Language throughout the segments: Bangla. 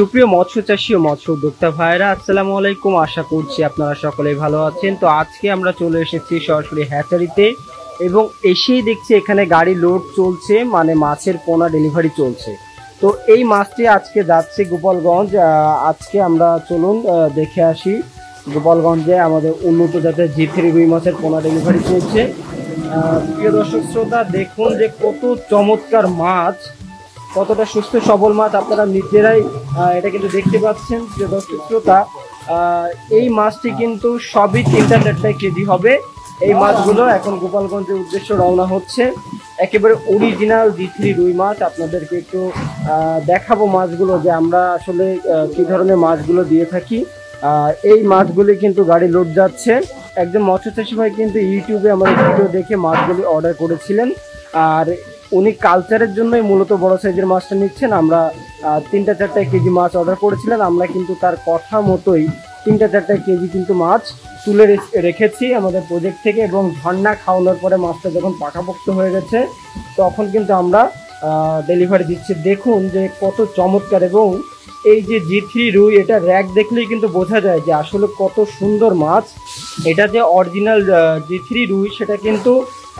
সুপ্রিয় মৎস্য চাষী ও মৎস্য উদ্যোক্তা ভাইরা, আসসালামু আলাইকুম। আশা করছি আপনারা সকলেই ভালো আছেন। তো আজকে আমরা চলে এসেছি সরাসরি হ্যাচারিতে এবং এসেই দেখছি এখানে গাড়ি লোড চলছে, মানে মাছের পোনা ডেলিভারি চলছে। তো এই মাছটি আজকে যাচ্ছে গোপালগঞ্জ। আজকে আমরা চলুন দেখে আসি গোপালগঞ্জে আমাদের উন্নত জাতের জি3 রুই মাছের পোনা ডেলিভারি চলছে। প্রিয় দর্শক শ্রোতা, দেখুন যে কত চমৎকার মাছ, কতটা সুস্থ সবল মাছ আপনারা নিজেরাই এটা কিন্তু দেখতে পাচ্ছেন। যে দর্শক শ্রোতা, এই মাছটি কিন্তু সবই 3-4 কেজি হবে। এই মাছগুলো এখন গোপালগঞ্জের উদ্দেশ্যে রওনা হচ্ছে। একেবারে অরিজিনাল জি3 রুই মাছ। আপনাদেরকে একটু দেখাবো মাছগুলো, যে আমরা আসলে কি ধরনের মাছগুলো দিয়ে থাকি। এই মাছগুলি কিন্তু গাড়ি লোড যাচ্ছে। একজন মৎস্য চাষী ভাই কিন্তু ইউটিউবে আমাদের ভিডিও দেখে মাছগুলি অর্ডার করেছিলেন, আর উনি কালচারের জন্যই মূলত বড় সাইজের মাছটা নিচ্ছেন। আমরা 3-4 কেজি মাছ অর্ডার করেছিলেন। আমরা কিন্তু তার কথা মতোই 3-4 কেজি কিন্তু মাছ তুলে রেখেছি আমাদের প্রজেক্ট থেকে, এবং ঝর্ণা খাওয়ানোর পরে মাছটা যখন পাকাপোক্ত হয়ে গেছে তখন কিন্তু আমরা ডেলিভারি দিচ্ছি। দেখুন যে কত চমৎকার, এবং এই যে জি3 রুই, এটা র্যাক দেখলেই কিন্তু বোঝা যায় যে আসলে কত সুন্দর মাছ। এটা যে অরিজিনাল জি3 রুই সেটা কিন্তু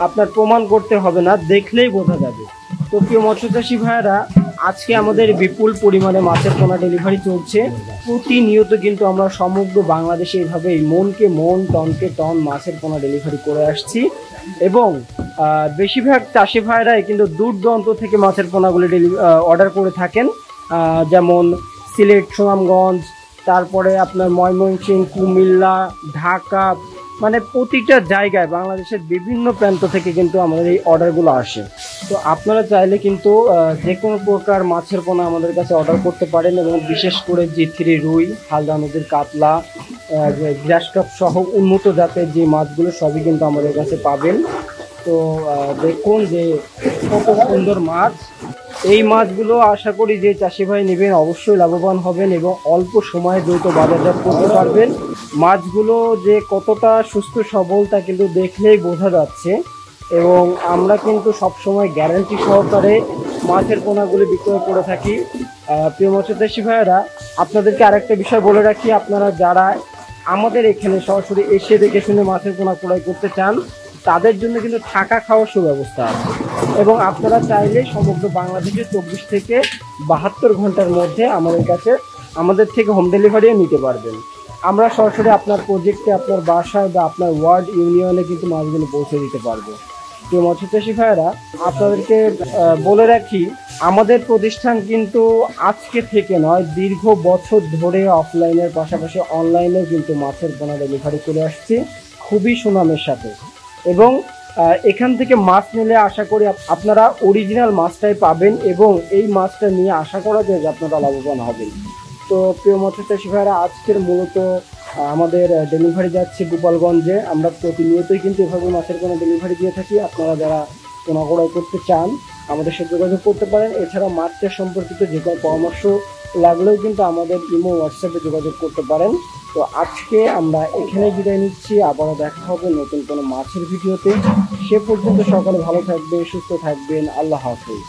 আপনার প্রমাণ করতে হবে না, দেখলেই বোঝা যাবে। তো প্রিয় মৎস্যচাষী ভাইয়েরা, আজকে আমাদের বিপুল পরিমাণে মাছের পোনা ডেলিভারি চলছে। প্রতিনিয়ত কিন্তু আমরা সমগ্র বাংলাদেশে এইভাবে মনকে মন, টনকে টন মাছের পোনা ডেলিভারি করে আসছি, এবং বেশিরভাগ চাষি ভাইয়েরাই কিন্তু দূর দূরান্ত থেকে মাছের পোনাগুলি অর্ডার করে থাকেন। যেমন সিলেট, সুনামগঞ্জ, তারপরে আপনার ময়মনসিংহ, কুমিল্লা, ঢাকা, মানে প্রতিটা জায়গায় বাংলাদেশের বিভিন্ন প্রান্ত থেকে কিন্তু আমাদের এই অর্ডারগুলো আসে। তো আপনারা চাইলে কিন্তু যে কোনো প্রকার মাছের পোনা আমাদের কাছে অর্ডার করতে পারেন, এবং বিশেষ করে জি3 রুই, হালদা নদীর কাতলা, গ্রাসকাপ সহ উন্নত জাতের যে মাছগুলো সবই কিন্তু আমাদের কাছে পাবেন। তো দেখুন যে কত সুন্দর মাছ। এই মাছগুলো আশা করি যে চাষি ভাই নেবেন অবশ্যই লাভবান হবেন, এবং অল্প সময়ে দ্রুত বাজারজাত করতে পারবেন। মাছগুলো যে কতটা সুস্থ সবল তা কিন্তু দেখলেই বোঝা যাচ্ছে, এবং আমরা কিন্তু সবসময় গ্যারান্টি সহকারে মাছের পোনাগুলি বিক্রয় করে থাকি। প্রিয় মৎস্যচাষী ভাইয়েরা, আপনাদেরকে আরেকটা বিষয় বলে রাখি, আপনারা যারা আমাদের এখানে সরাসরি এসে দেখে শুনে মাছের পোনা ক্রয় করতে চান, তাদের জন্য কিন্তু থাকা খাওয়ার সুব্যবস্থা আছে, এবং আপনারা চাইলে সমগ্র বাংলাদেশে 24 থেকে 72 ঘন্টার মধ্যে আমাদের থেকে হোম ডেলিভারিও নিতে পারবেন। আমরা সরাসরি আপনার প্রজেক্টে, আপনার বাসায় বা আপনার ওয়ার্ড, ইউনিয়নে কিন্তু মাছগুলো পৌঁছে দিতে পারবো। তো মৎস্যচাষী ভাইয়েরা, আপনাদেরকে বলে রাখি, আমাদের প্রতিষ্ঠান কিন্তু আজকে থেকে নয়, দীর্ঘ বছর ধরে অফলাইনের পাশাপাশি অনলাইনেও কিন্তু মাছের পোনা ডেলিভারি করে আসছি খুবই সুনামের সাথে, এবং এখান থেকে মাছ নিলে আশা করি আপনারা অরিজিনাল মাছটাই পাবেন, এবং এই মাছটা নিয়ে আশা করা যায় যে আপনারা লাভবান হবেন। তো প্রিয় মৎস্যচাষী ভাইয়েরা, আজকের মূলত আমাদের ডেলিভারি যাচ্ছে গোপালগঞ্জে। আমরা প্রতিনিয়তই কিন্তু এভাবে মাছের কোনো ডেলিভারি দিয়ে থাকি। আপনারা যারা পোনা ক্রয় করতে চান আমাদের সাথে যোগাযোগ করতে পারেন। এছাড়া মাছ চাষ সম্পর্কিত যে কোনো পরামর্শ লাগলেও কিন্তু আমাদের ইমো, হোয়াটসঅ্যাপে যোগাযোগ করতে পারেন। তো আজকে আমরা এখানে বিদায় নিচ্ছি, আবারও দেখা হবে নতুন কোনো মাছের ভিডিওতে। সে পর্যন্ত সকলে ভালো থাকবেন, সুস্থ থাকবেন। আল্লাহ হাফেজ।